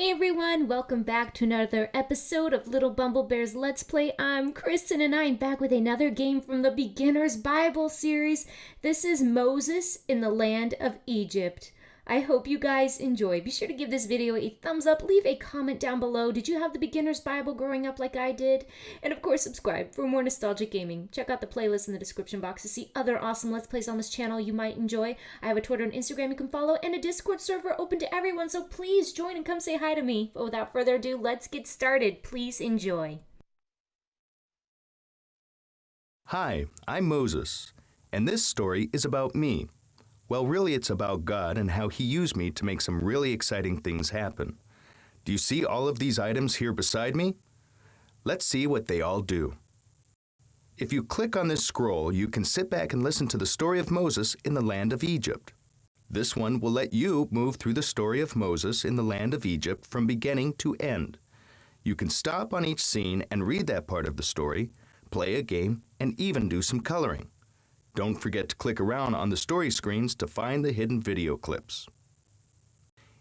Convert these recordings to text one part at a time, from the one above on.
Hey everyone, welcome back to another episode of Lilbumblebear's Let's Play. I'm Kristen and I'm back with another game from the Beginner's Bible series. This is Moses in the Land of Egypt. I hope you guys enjoy. Be sure to give this video a thumbs up, leave a comment down below. Did you have the Beginner's Bible growing up like I did? And of course, subscribe for more nostalgic gaming. Check out the playlist in the description box to see other awesome Let's Plays on this channel you might enjoy. I have a Twitter and Instagram you can follow and a Discord server open to everyone, so please join and come say hi to me. But without further ado, let's get started. Please enjoy. Hi, I'm Moses, and this story is about me. Well, really, it's about God and how He used me to make some really exciting things happen. Do you see all of these items here beside me? Let's see what they all do. If you click on this scroll, you can sit back and listen to the story of Moses in the land of Egypt. This one will let you move through the story of Moses in the land of Egypt from beginning to end. You can stop on each scene and read that part of the story, play a game, and even do some coloring. Don't forget to click around on the story screens to find the hidden video clips.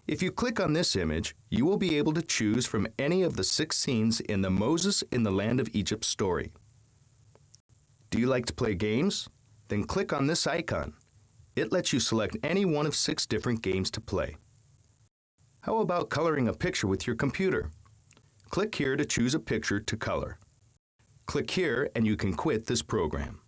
If you click on this image, you will be able to choose from any of the 6 scenes in the Moses in the Land of Egypt story. Do you like to play games? Then click on this icon. It lets you select any one of 6 different games to play. How about coloring a picture with your computer? Click here to choose a picture to color. Click here and you can quit this program.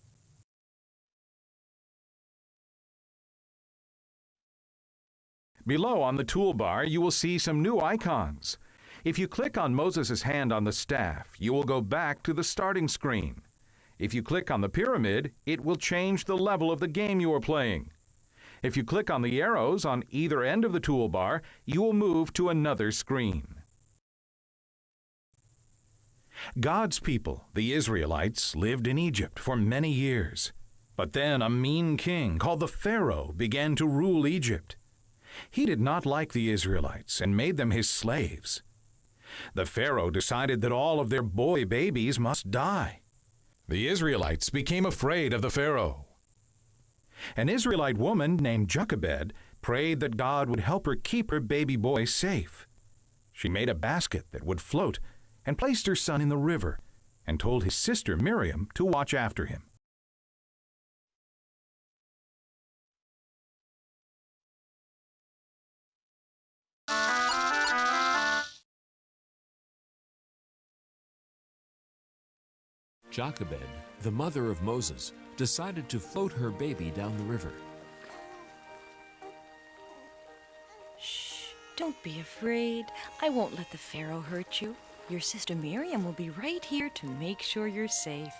Below on the toolbar, you will see some new icons. If you click on Moses' hand on the staff, you will go back to the starting screen. If you click on the pyramid, it will change the level of the game you are playing. If you click on the arrows on either end of the toolbar, you will move to another screen. God's people, the Israelites, lived in Egypt for many years. But then a mean king called the Pharaoh began to rule Egypt. He did not like the Israelites and made them his slaves. The Pharaoh decided that all of their boy babies must die. The Israelites became afraid of the Pharaoh. An Israelite woman named Jochebed prayed that God would help her keep her baby boy safe. She made a basket that would float and placed her son in the river and told his sister Miriam to watch after him. Jochebed, the mother of Moses, decided to float her baby down the river. Shh, don't be afraid. I won't let the Pharaoh hurt you. Your sister Miriam will be right here to make sure you're safe.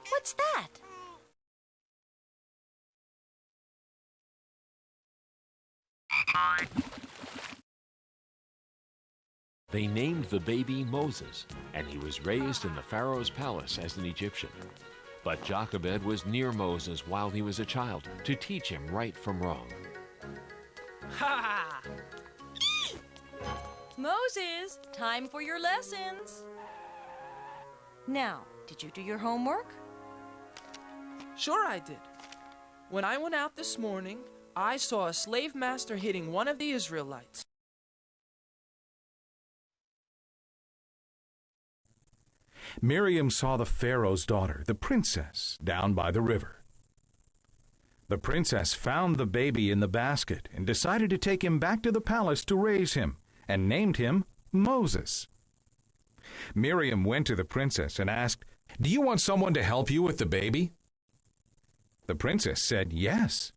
What's that? They named the baby Moses, and he was raised in the Pharaoh's palace as an Egyptian. But Jochebed was near Moses while he was a child to teach him right from wrong. Ha! Moses, time for your lessons. Now, did you do your homework? Sure I did. When I went out this morning, I saw a slave master hitting one of the Israelites. Miriam saw the Pharaoh's daughter, the princess, down by the river. The princess found the baby in the basket and decided to take him back to the palace to raise him, and named him Moses. Miriam went to the princess and asked, "Do you want someone to help you with the baby?" The princess said yes.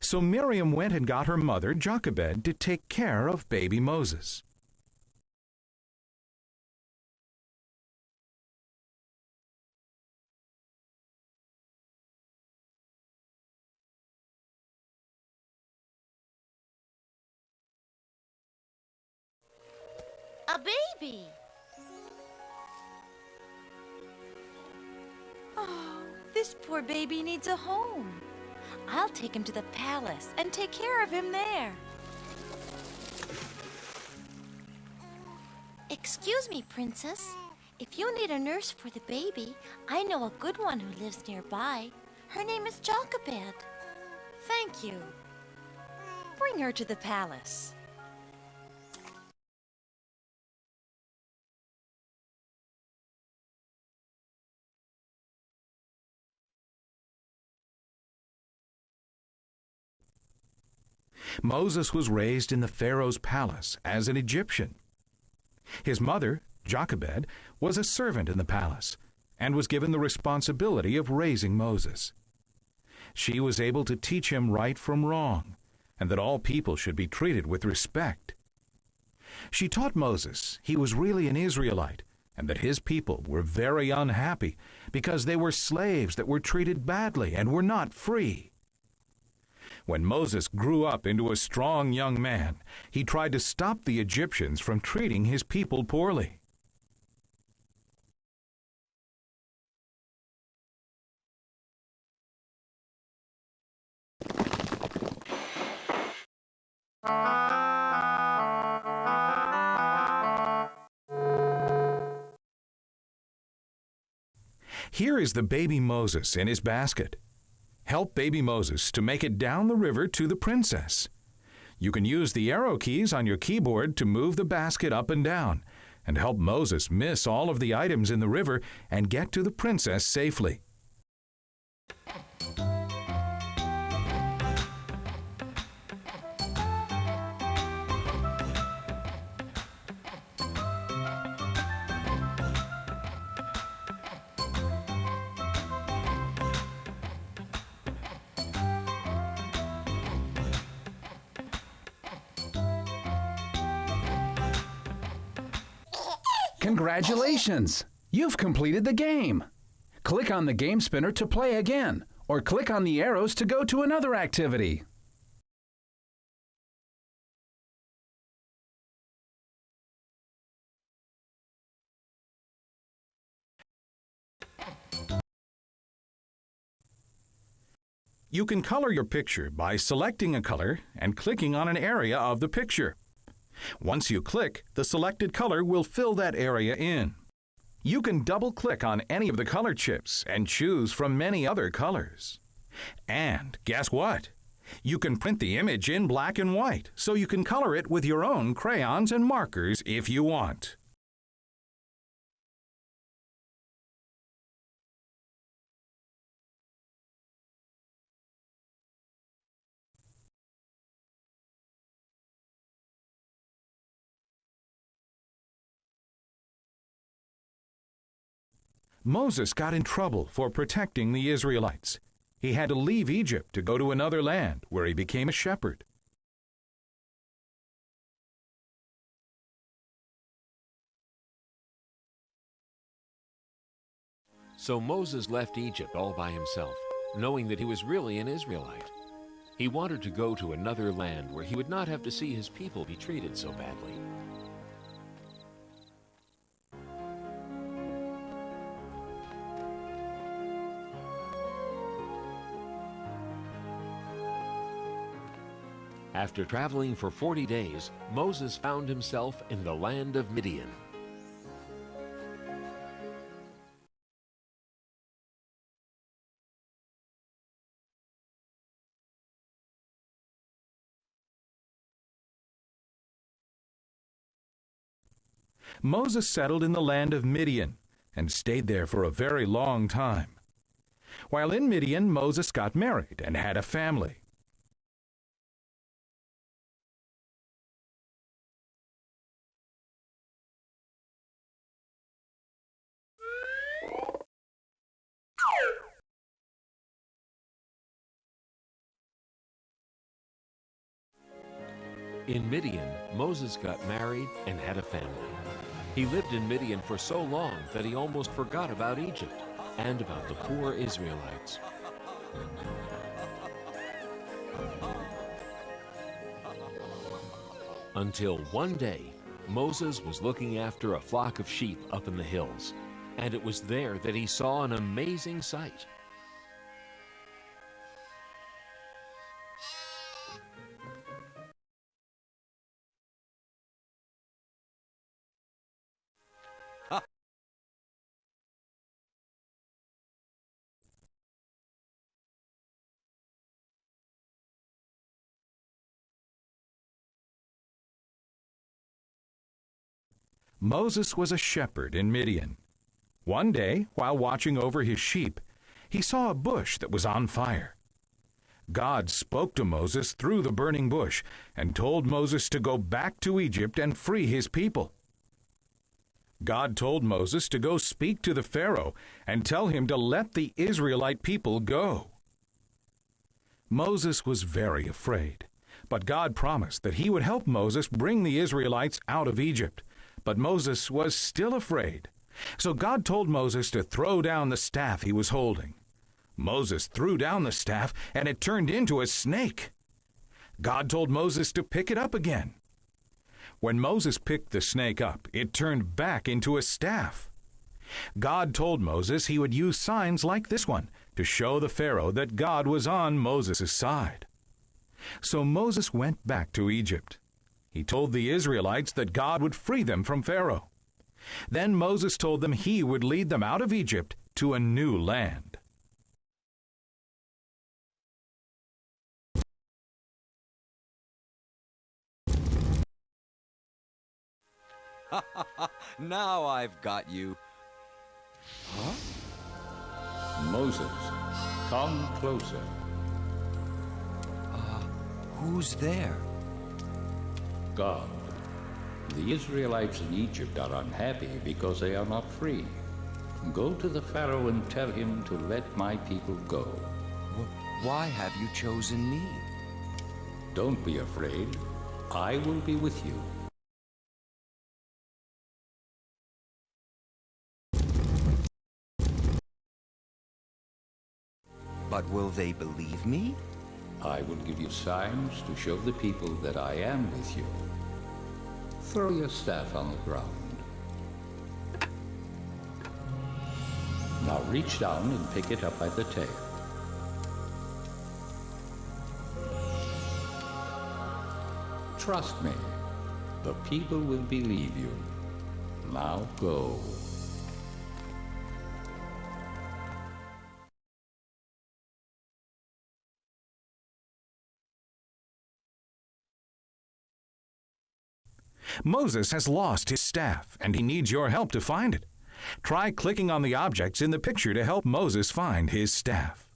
So Miriam went and got her mother, Jochebed, to take care of baby Moses. A baby! Oh, this poor baby needs a home. I'll take him to the palace and take care of him there. Excuse me, Princess. If you need a nurse for the baby, I know a good one who lives nearby. Her name is Jochebed. Thank you. Bring her to the palace. Moses was raised in the Pharaoh's palace as an Egyptian. His mother, Jochebed, was a servant in the palace and was given the responsibility of raising Moses. She was able to teach him right from wrong and that all people should be treated with respect. She taught Moses he was really an Israelite and that his people were very unhappy because they were slaves that were treated badly and were not free. When Moses grew up into a strong young man, he tried to stop the Egyptians from treating his people poorly. Here is the baby Moses in his basket. Help baby Moses to make it down the river to the princess. You can use the arrow keys on your keyboard to move the basket up and down, and help Moses miss all of the items in the river and get to the princess safely. Congratulations! You've completed the game. Click on the game spinner to play again, or click on the arrows to go to another activity. You can color your picture by selecting a color and clicking on an area of the picture. Once you click, the selected color will fill that area in. You can double-click on any of the color chips and choose from many other colors. And guess what? You can print the image in black and white, so you can color it with your own crayons and markers if you want. Moses got in trouble for protecting the Israelites. He had to leave Egypt to go to another land where he became a shepherd. So Moses left Egypt all by himself, knowing that he was really an Israelite. He wanted to go to another land where he would not have to see his people be treated so badly. After traveling for 40 days, Moses found himself in the land of Midian. Moses settled in the land of Midian and stayed there for a very long time. While in Midian, Moses got married and had a family. In Midian, Moses got married and had a family. He lived in Midian for so long that he almost forgot about Egypt and about the poor Israelites. Until one day, Moses was looking after a flock of sheep up in the hills, and it was there that he saw an amazing sight. Moses was a shepherd in Midian. One day, while watching over his sheep, he saw a bush that was on fire. God spoke to Moses through the burning bush and told Moses to go back to Egypt and free his people. God told Moses to go speak to the Pharaoh and tell him to let the Israelite people go. Moses was very afraid, but God promised that he would help Moses bring the Israelites out of Egypt. But Moses was still afraid. So God told Moses to throw down the staff he was holding. Moses threw down the staff, and it turned into a snake. God told Moses to pick it up again. When Moses picked the snake up, it turned back into a staff. God told Moses he would use signs like this one to show the Pharaoh that God was on Moses' side. So Moses went back to Egypt. He told the Israelites that God would free them from Pharaoh. Then Moses told them he would lead them out of Egypt to a new land. Now I've got you. Moses, come closer. Who's there? God. The Israelites in Egypt are unhappy because they are not free. Go to the Pharaoh and tell him to let my people go. Why have you chosen me? Don't be afraid. I will be with you. But will they believe me? I will give you signs to show the people that I am with you. Throw your staff on the ground. Now reach down and pick it up by the tail. Trust me, the people will believe you. Now go. Moses has lost his staff, and he needs your help to find it. Try clicking on the objects in the picture to help Moses find his staff.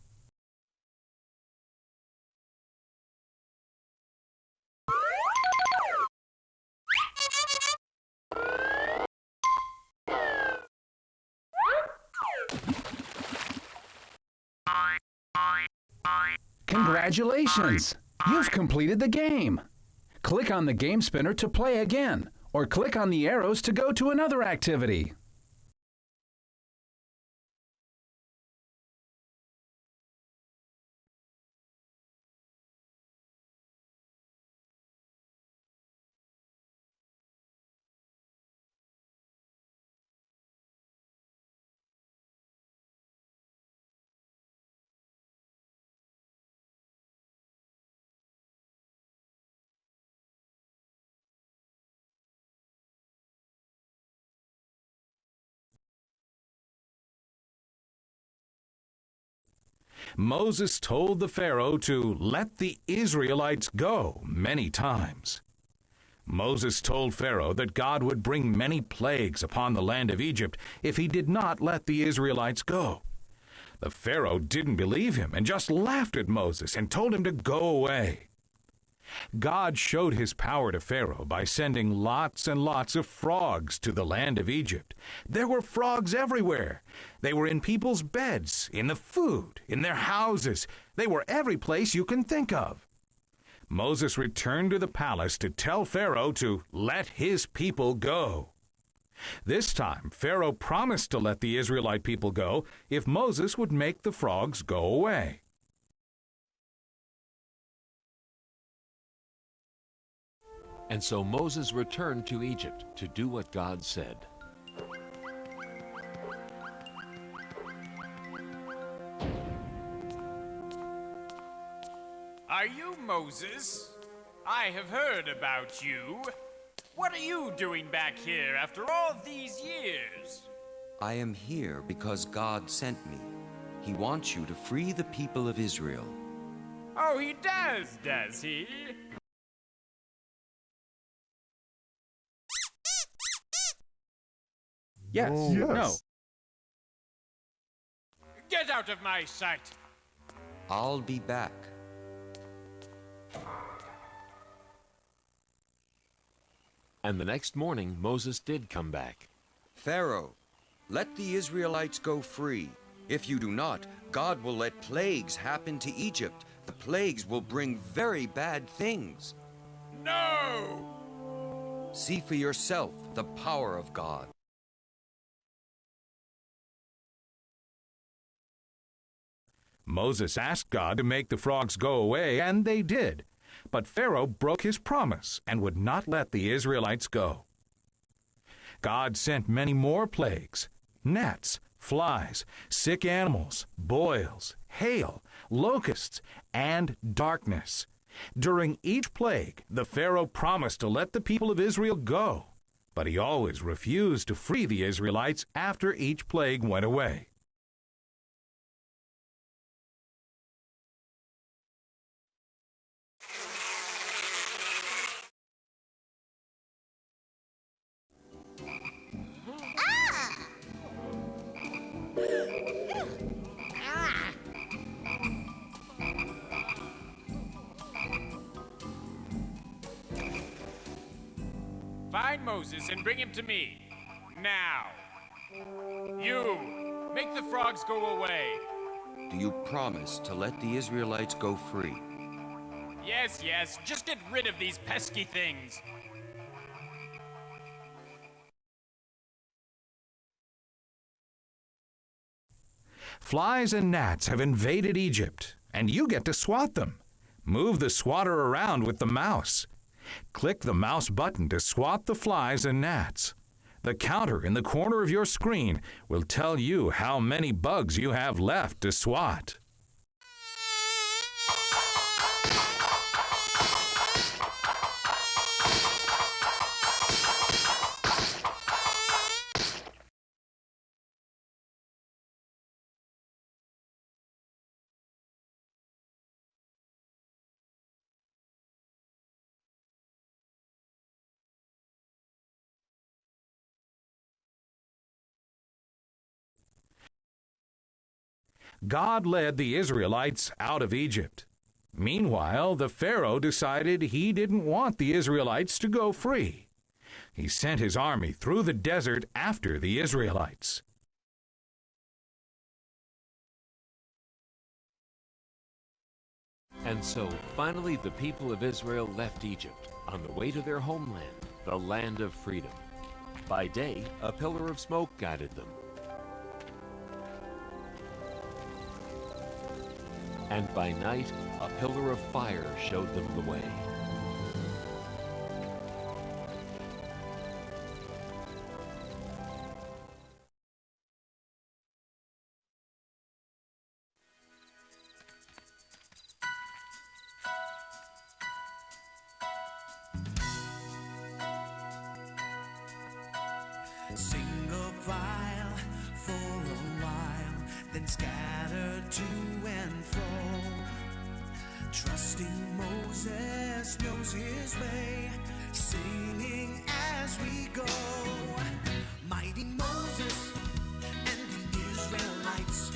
Congratulations! You've completed the game. Click on the game spinner to play again, or click on the arrows to go to another activity. Moses told the Pharaoh to let the Israelites go many times. Moses told Pharaoh that God would bring many plagues upon the land of Egypt if he did not let the Israelites go. The Pharaoh didn't believe him and just laughed at Moses and told him to go away. God showed his power to Pharaoh by sending lots and lots of frogs to the land of Egypt. There were frogs everywhere. They were in people's beds, in the food, in their houses. They were every place you can think of. Moses returned to the palace to tell Pharaoh to let his people go. This time, Pharaoh promised to let the Israelite people go if Moses would make the frogs go away. And so Moses returned to Egypt to do what God said. Are you Moses? I have heard about you. What are you doing back here after all these years? I am here because God sent me. He wants you to free the people of Israel. Oh, he does he? Yes. Yes. No. Get out of my sight! I'll be back. And the next morning, Moses did come back. Pharaoh, let the Israelites go free. If you do not, God will let plagues happen to Egypt. The plagues will bring very bad things. No! See for yourself the power of God. Moses asked God to make the frogs go away, and they did. But Pharaoh broke his promise and would not let the Israelites go. God sent many more plagues: gnats, flies, sick animals, boils, hail, locusts, and darkness. During each plague, the Pharaoh promised to let the people of Israel go, but he always refused to free the Israelites after each plague went away. Find Moses and bring him to me. Now. You, make the frogs go away. Do you promise to let the Israelites go free? Yes, yes, just get rid of these pesky things. Flies and gnats have invaded Egypt, and you get to swat them. Move the swatter around with the mouse. Click the mouse button to swat the flies and gnats. The counter in the corner of your screen will tell you how many bugs you have left to swat. God led the Israelites out of Egypt. Meanwhile, the Pharaoh decided he didn't want the Israelites to go free. He sent his army through the desert after the Israelites. And so, finally, the people of Israel left Egypt on the way to their homeland, the land of freedom. By day, a pillar of smoke guided them. And by night, a pillar of fire showed them the way. Single file for a while, then scatter to and fro. Trusting Moses knows his way, singing as we go. Mighty Moses and the Israelites,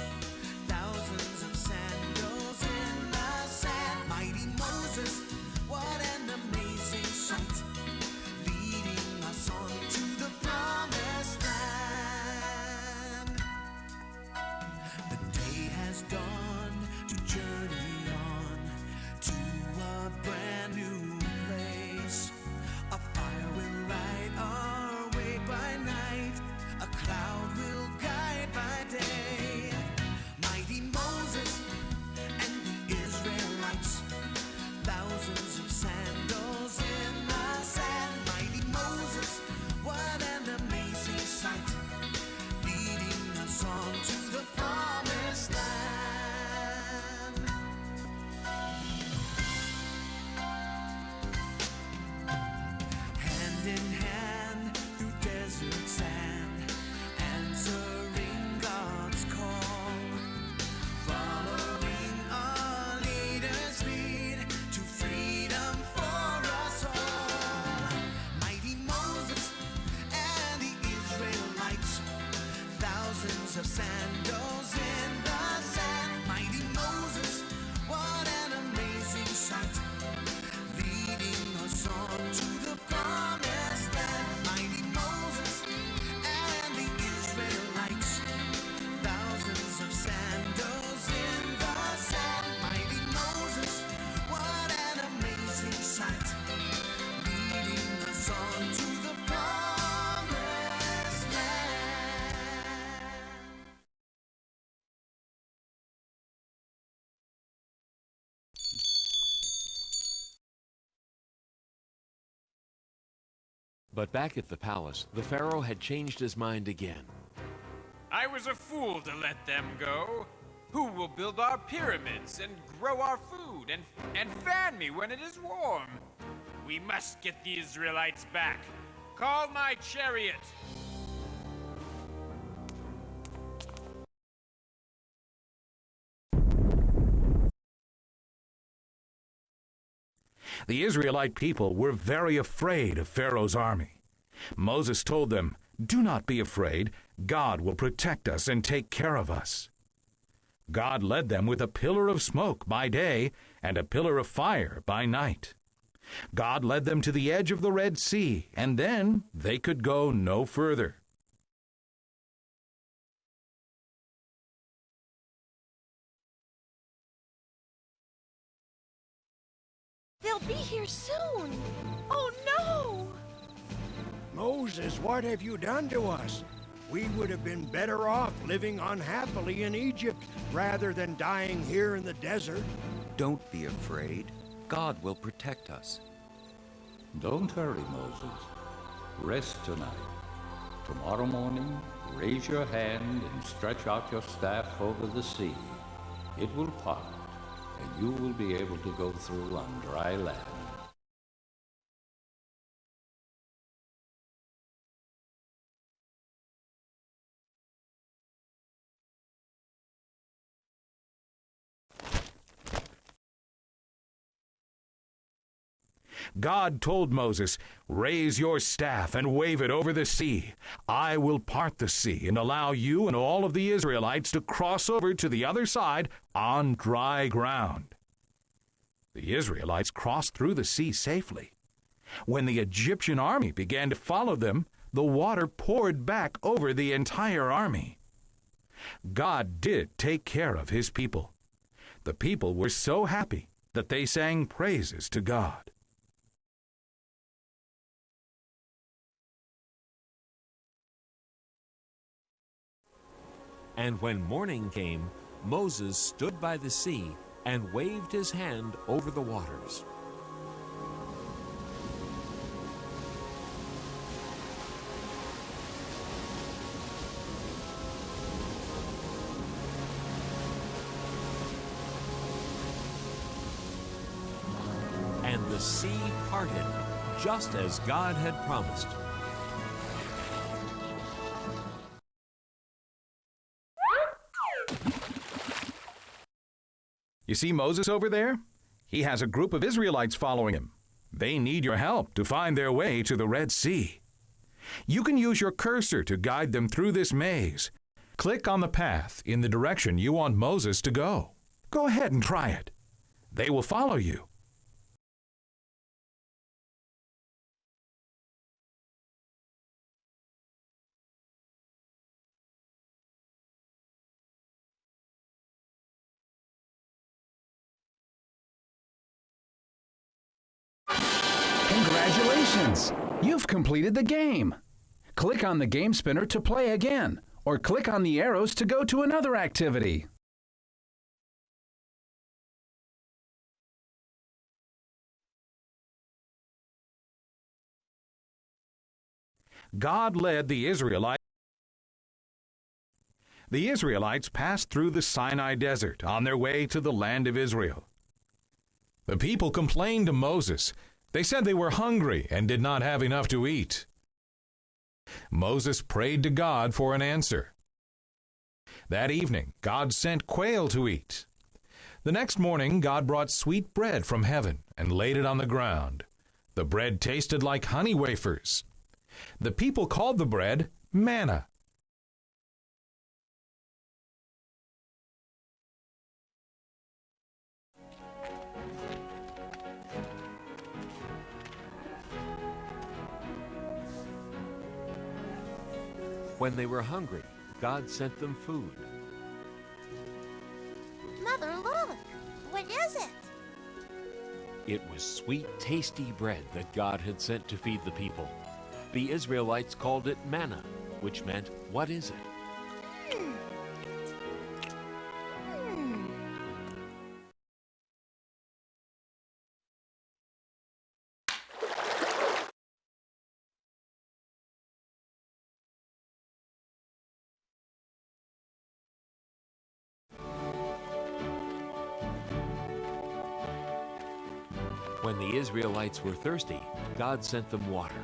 thousands of sandals in the sand. Mighty Moses, what an amazing sight, leading us on to the promised land. The day has dawned to journey on to a brand new place. A fire will light our way by night, a of sandals in the sand. Mighty Moses, what an amazing sight, leading us on to the promised land. Mighty Moses and the Israelites, thousands of sandals in the sand. Mighty Moses, what an amazing sight, leading us on to the promised land. But back at the palace, the Pharaoh had changed his mind again. I was a fool to let them go. Who will build our pyramids and grow our food and fan me when it is warm? We must get the Israelites back. Call my chariot. The Israelite people were very afraid of Pharaoh's army. Moses told them, "Do not be afraid. God will protect us and take care of us." God led them with a pillar of smoke by day and a pillar of fire by night. God led them to the edge of the Red Sea, and then they could go no further. They'll be here soon. Oh, no! Moses, what have you done to us? We would have been better off living unhappily in Egypt rather than dying here in the desert. Don't be afraid. God will protect us. Don't hurry, Moses. Rest tonight. Tomorrow morning, raise your hand and stretch out your staff over the sea. It will part, and you will be able to go through on dry land. God told Moses, "Raise your staff and wave it over the sea. I will part the sea and allow you and all of the Israelites to cross over to the other side on dry ground." The Israelites crossed through the sea safely. When the Egyptian army began to follow them, the water poured back over the entire army. God did take care of his people. The people were so happy that they sang praises to God. And when morning came, Moses stood by the sea and waved his hand over the waters. And the sea parted, just as God had promised. You see Moses over there? He has a group of Israelites following him. They need your help to find their way to the Red Sea. You can use your cursor to guide them through this maze. Click on the path in the direction you want Moses to go. Go ahead and try it. They will follow you. Congratulations! You've completed the game. Click on the game spinner to play again, or click on the arrows to go to another activity. God led the Israelites. The Israelites passed through the Sinai desert on their way to the land of Israel. The people complained to Moses. They said they were hungry and did not have enough to eat. Moses prayed to God for an answer. That evening, God sent quail to eat. The next morning, God brought sweet bread from heaven and laid it on the ground. The bread tasted like honey wafers. The people called the bread manna. When they were hungry, God sent them food. Mother, look! What is it? It was sweet, tasty bread that God had sent to feed the people. The Israelites called it manna, which meant, "What is it?" When the Israelites were thirsty, God sent them water.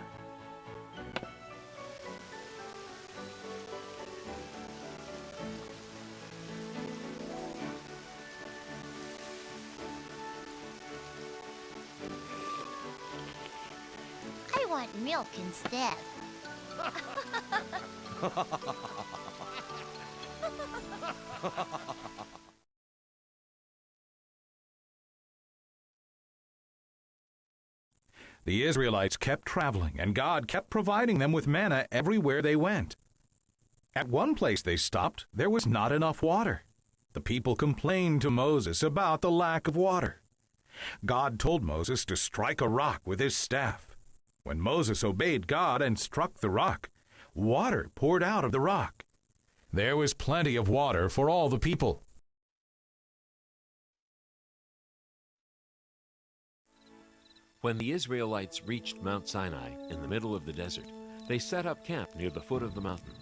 I want milk instead. The Israelites kept traveling, and God kept providing them with manna everywhere they went. At one place they stopped, there was not enough water. The people complained to Moses about the lack of water. God told Moses to strike a rock with his staff. When Moses obeyed God and struck the rock, water poured out of the rock. There was plenty of water for all the people. When the Israelites reached Mount Sinai in the middle of the desert, they set up camp near the foot of the mountain.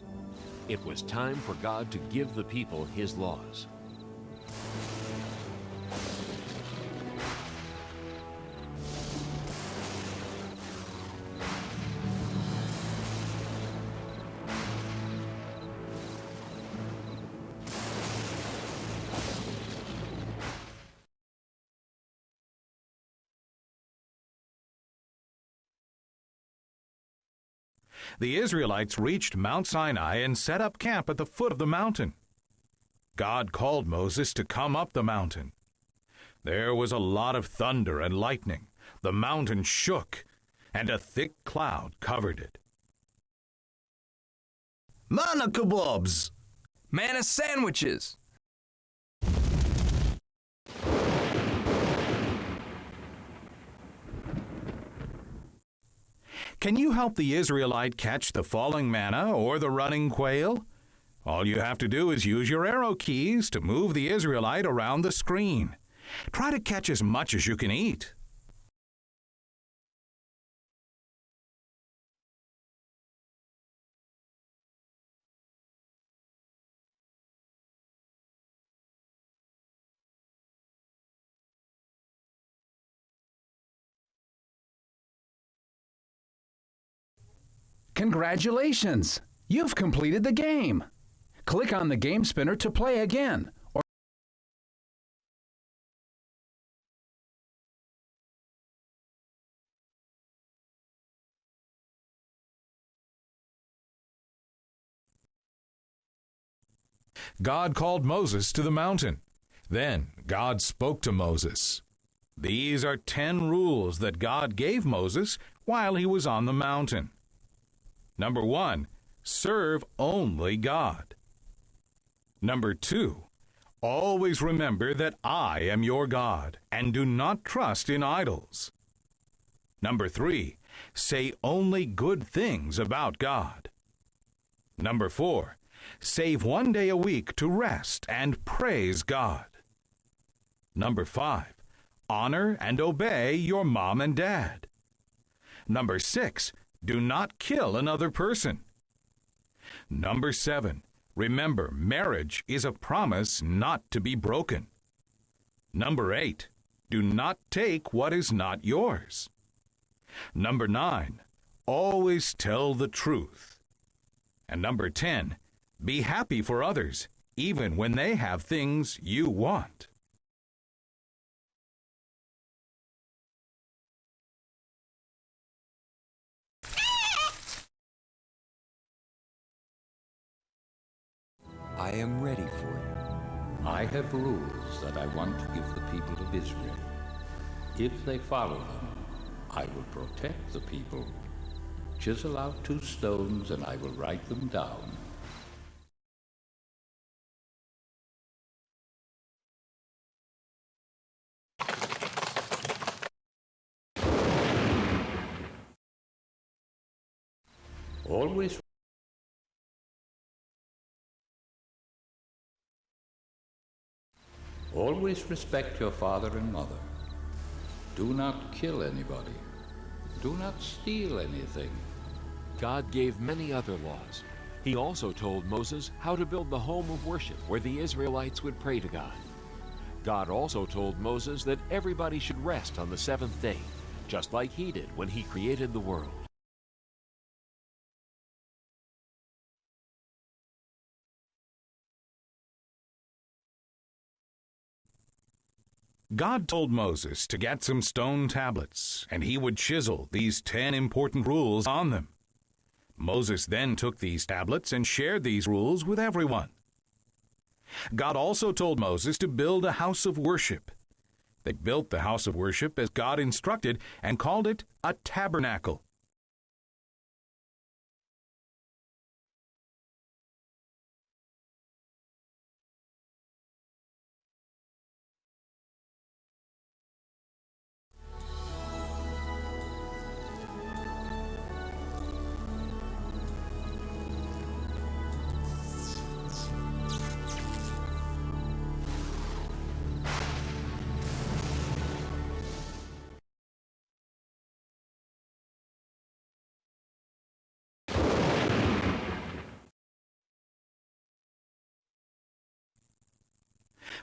It was time for God to give the people His laws. The Israelites reached Mount Sinai and set up camp at the foot of the mountain. God called Moses to come up the mountain. There was a lot of thunder and lightning. The mountain shook, and a thick cloud covered it. Manna kebabs! Manna sandwiches! Can you help the Israelite catch the falling manna or the running quail? All you have to do is use your arrow keys to move the Israelite around the screen. Try to catch as much as you can eat. Congratulations! You've completed the game. Click on the game spinner to play again, or God called Moses to the mountain. Then God spoke to Moses. These are 10 rules that God gave Moses while he was on the mountain. Number 1, serve only God. Number 2, always remember that I am your God, and do not trust in idols. Number 3, say only good things about God. Number 4, save 1 day a week to rest and praise God. Number 5, honor and obey your mom and dad. Number 6, do not kill another person. Number 7, remember marriage is a promise not to be broken. Number 8, do not take what is not yours. Number 9, always tell the truth. And number 10, be happy for others, even when they have things you want. I am ready for you. I have rules that I want to give the people of Israel. If they follow them, I will protect the people. Chisel out 2 stones and I will write them down. Always respect your father and mother. Do not kill anybody. Do not steal anything. God gave many other laws. He also told Moses how to build the home of worship where the Israelites would pray to God. God also told Moses that everybody should rest on the seventh day, just like he did when he created the world. God told Moses to get some stone tablets, and he would chisel these 10 important rules on them. Moses then took these tablets and shared these rules with everyone. God also told Moses to build a house of worship. They built the house of worship as God instructed and called it a tabernacle.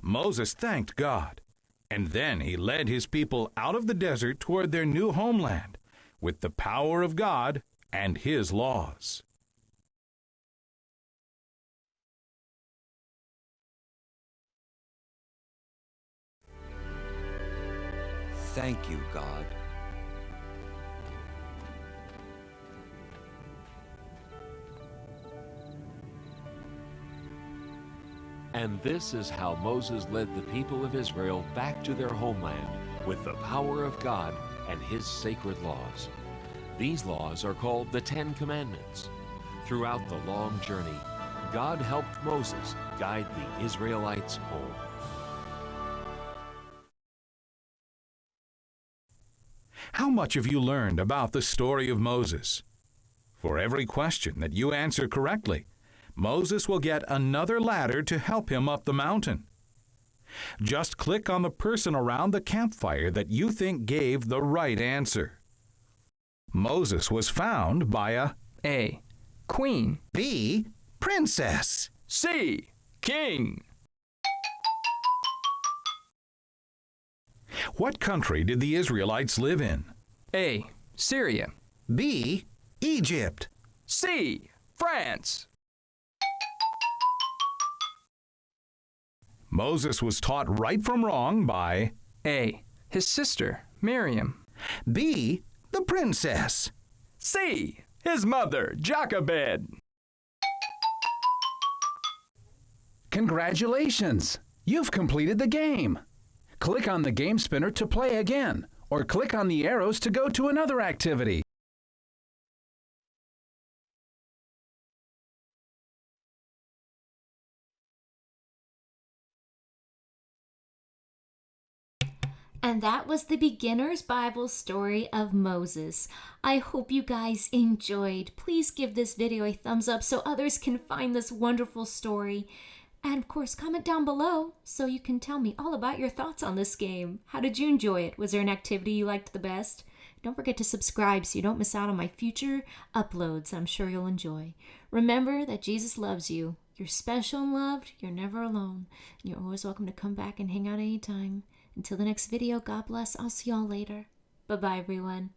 Moses thanked God, and then he led his people out of the desert toward their new homeland with the power of God and his laws. Thank you, God. And this is how Moses led the people of Israel back to their homeland with the power of God and his sacred laws. These laws are called the 10 Commandments. Throughout the long journey, God helped Moses guide the Israelites home. How much have you learned about the story of Moses? For every question that you answer correctly, Moses will get another ladder to help him up the mountain. Just click on the person around the campfire that you think gave the right answer. Moses was found by A. Queen. B. Princess. C. King. What country did the Israelites live in? A. Syria. B. Egypt. C. France. Moses was taught right from wrong by A. His sister, Miriam. B. The princess. C. His mother, Jochebed. Congratulations! You've completed the game. Click on the game spinner to play again, or click on the arrows to go to another activity. And that was the beginner's Bible story of Moses. I hope you guys enjoyed. Please give this video a thumbs up so others can find this wonderful story. And of course, comment down below so you can tell me all about your thoughts on this game. How did you enjoy it? Was there an activity you liked the best? Don't forget to subscribe so you don't miss out on my future uploads I'm sure you'll enjoy. Remember that Jesus loves you. You're special and loved. You're never alone. And you're always welcome to come back and hang out anytime. Until the next video, God bless. I'll see y'all later. Bye-bye, everyone.